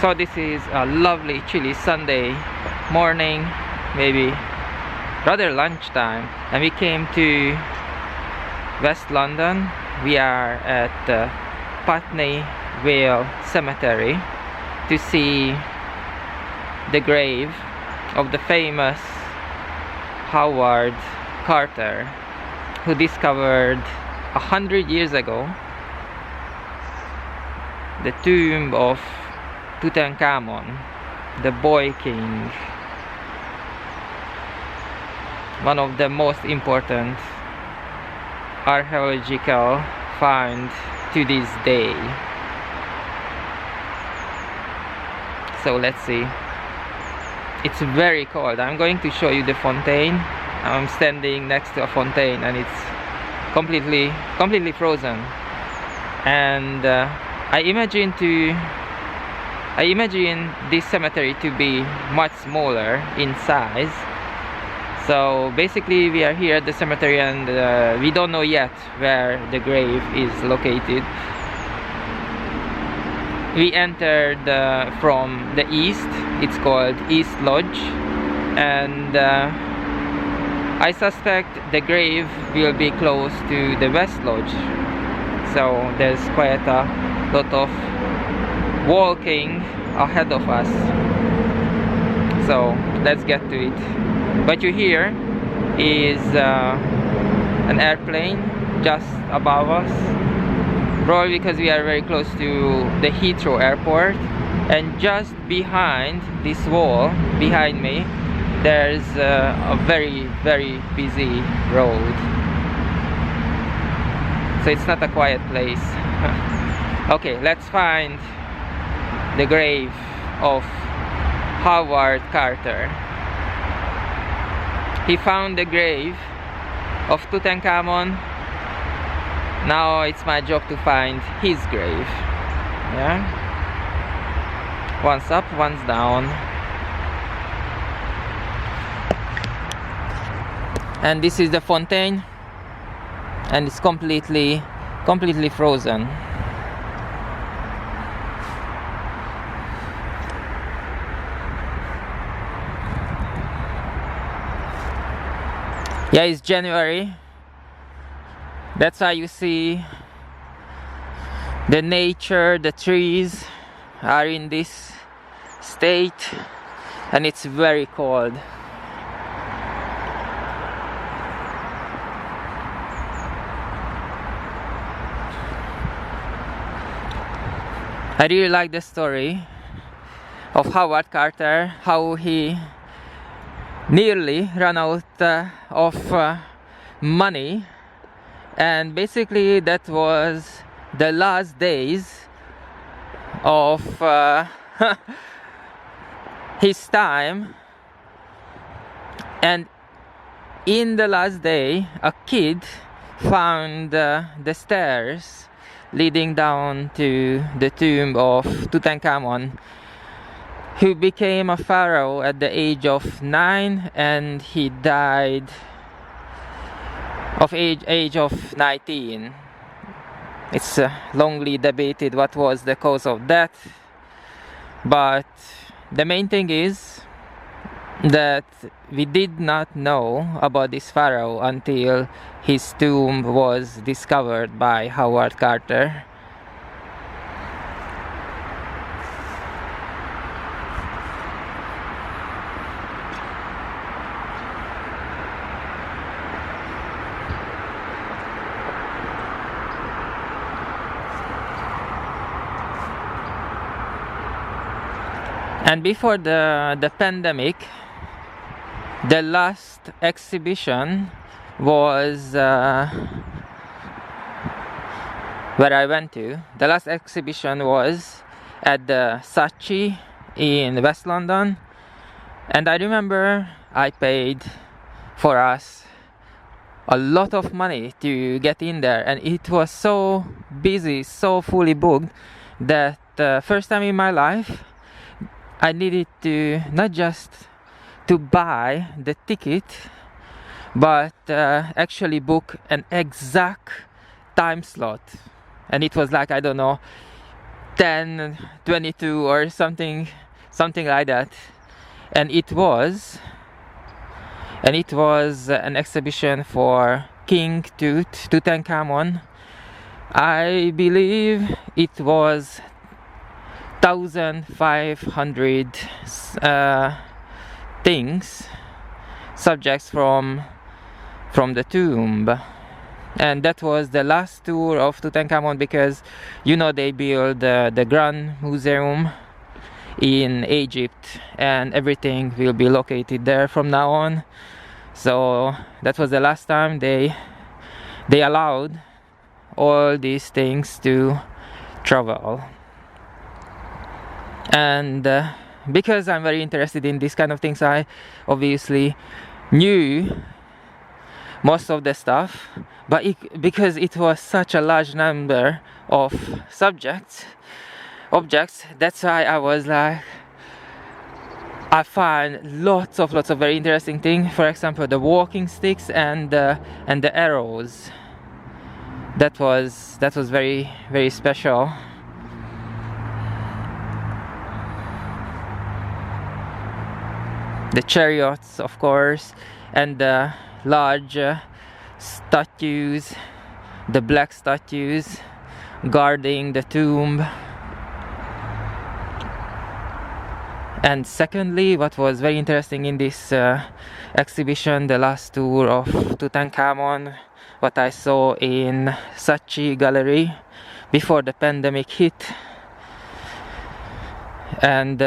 So this is a lovely chilly Sunday morning, maybe rather lunchtime, and we came to West London. We are at the Putney Vale Cemetery to see the grave of the famous Howard Carter, who discovered 100 years ago the tomb of Tutankhamun, the boy king, one of the most important archaeological finds to this day. So let's see. It's very cold. I'm going to show you the fontaine. I'm standing next to a fontaine and it's completely frozen. And I imagine this cemetery to be much smaller in size. So basically we are here at the cemetery and we don't know yet where the grave is located. We entered from the east. It's called East Lodge, and I suspect the grave will be close to the West Lodge. So there's quite a lot of walking ahead of us. So let's get to it. What you hear is an airplane just above us, probably because we are very close to the Heathrow airport. And just behind this wall, behind me, there's a very busy road. So it's not a quiet place. Okay, let's find the grave of Howard Carter. He found the grave of Tutankhamun. Now it's my job to find his grave. Yeah? One's up, one's down. And this is the fontaine, and it's completely frozen. Yeah, it's January. That's why you see the nature, the trees are in this state, and it's very cold. I really like the story of Howard Carter, how he nearly ran out of money, and basically that was the last days of his time. And in the last day, a kid found the stairs leading down to the tomb of Tutankhamun, who became a pharaoh at the age of 9, and he died of age of 19. It's longly debated what was the cause of death, but the main thing is that we did not know about this pharaoh until his tomb was discovered by Howard Carter. And before the pandemic, the last exhibition was where I went to. The last exhibition was at the Saatchi in West London, and I remember I paid for us a lot of money to get in there, and it was so busy, so fully booked, that first time in my life I needed to not just to buy the ticket, but actually book an exact time slot. And it was like, I don't know, 1022 or something like that, and it was an exhibition for King Tutankhamun. I believe it was 1500 subjects from the tomb. And that was the last tour of Tutankhamun, because you know they built the Grand Museum in Egypt, and everything will be located there from now on. So that was the last time they allowed all these things to travel. And because I'm very interested in this kind of things, I obviously knew most of the stuff, but because it was such a large number of objects, that's why I was like, I find lots of very interesting things. For example, the walking sticks and the arrows. That was very, very special. The chariots, of course, and the large statues, the black statues guarding the tomb. And secondly, what was very interesting in this exhibition, the last tour of Tutankhamun, what I saw in Saatchi Gallery before the pandemic hit, and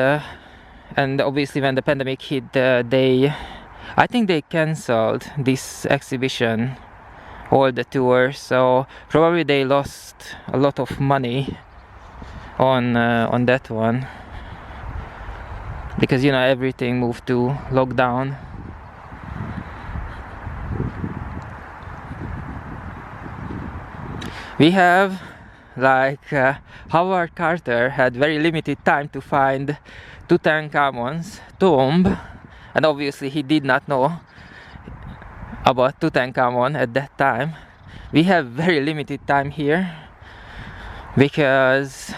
obviously when the pandemic hit, I think they cancelled this exhibition, all the tours, so probably they lost a lot of money on that one, because you know everything moved to lockdown. We have Howard Carter had very limited time to find Tutankhamun's tomb, and obviously he did not know about Tutankhamun at that time. We have very limited time here because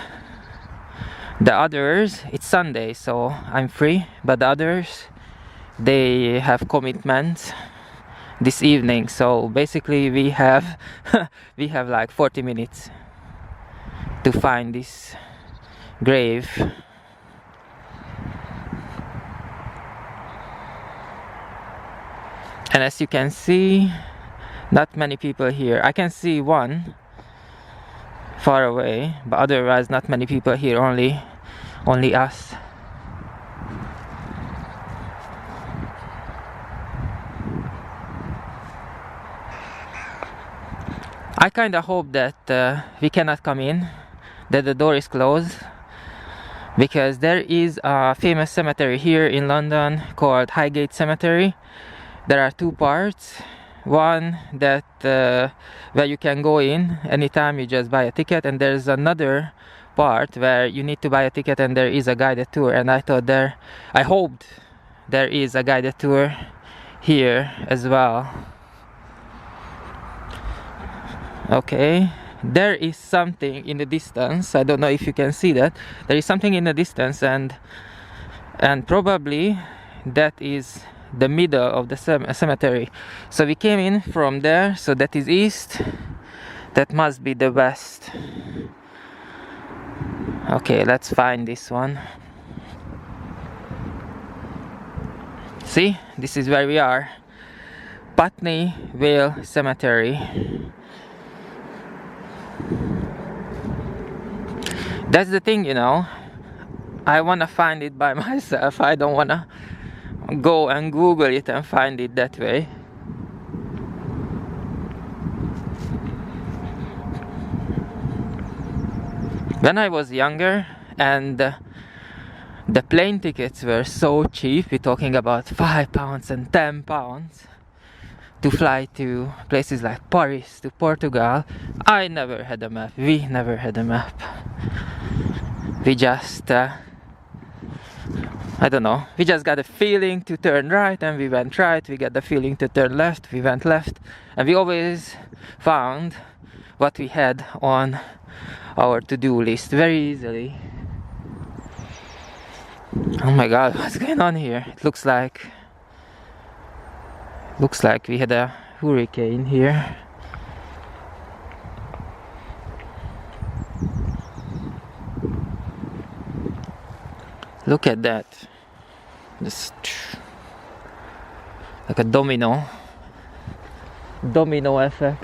the others, it's Sunday, so I'm free, but the others, they have commitments this evening, so basically we have like 40 minutes to find this grave. And as you can see, not many people here. I can see one far away, but otherwise not many people here, only us. I kinda hope that we cannot come in, that the door is closed, because there is a famous cemetery here in London called Highgate Cemetery. There are two parts. One that where you can go in anytime, you just buy a ticket, and there's another part where you need to buy a ticket and there is a guided tour. And I hoped there is a guided tour here as well. Okay, there is something in the distance. I don't know if you can see that. There is something in the distance, and probably that is the middle of the cemetery. So we came in from there, so that is east, that must be the west. Okay, let's find this one. See, this is where we are, Putney Vale Cemetery. That's the thing, you know, I wanna find it by myself. I don't wanna go and Google it and find it that way. When I was younger and the plane tickets were so cheap, we're talking about £5 and £10 to fly to places like Paris, to Portugal, I never had a map. We never had a map. We just I don't know, we just got a feeling to turn right and we went right, we got the feeling to turn left, we went left, and we always found what we had on our to-do list very easily. Oh my god, what's going on here? It looks like we had a hurricane here. Look at that. Just like a domino effect.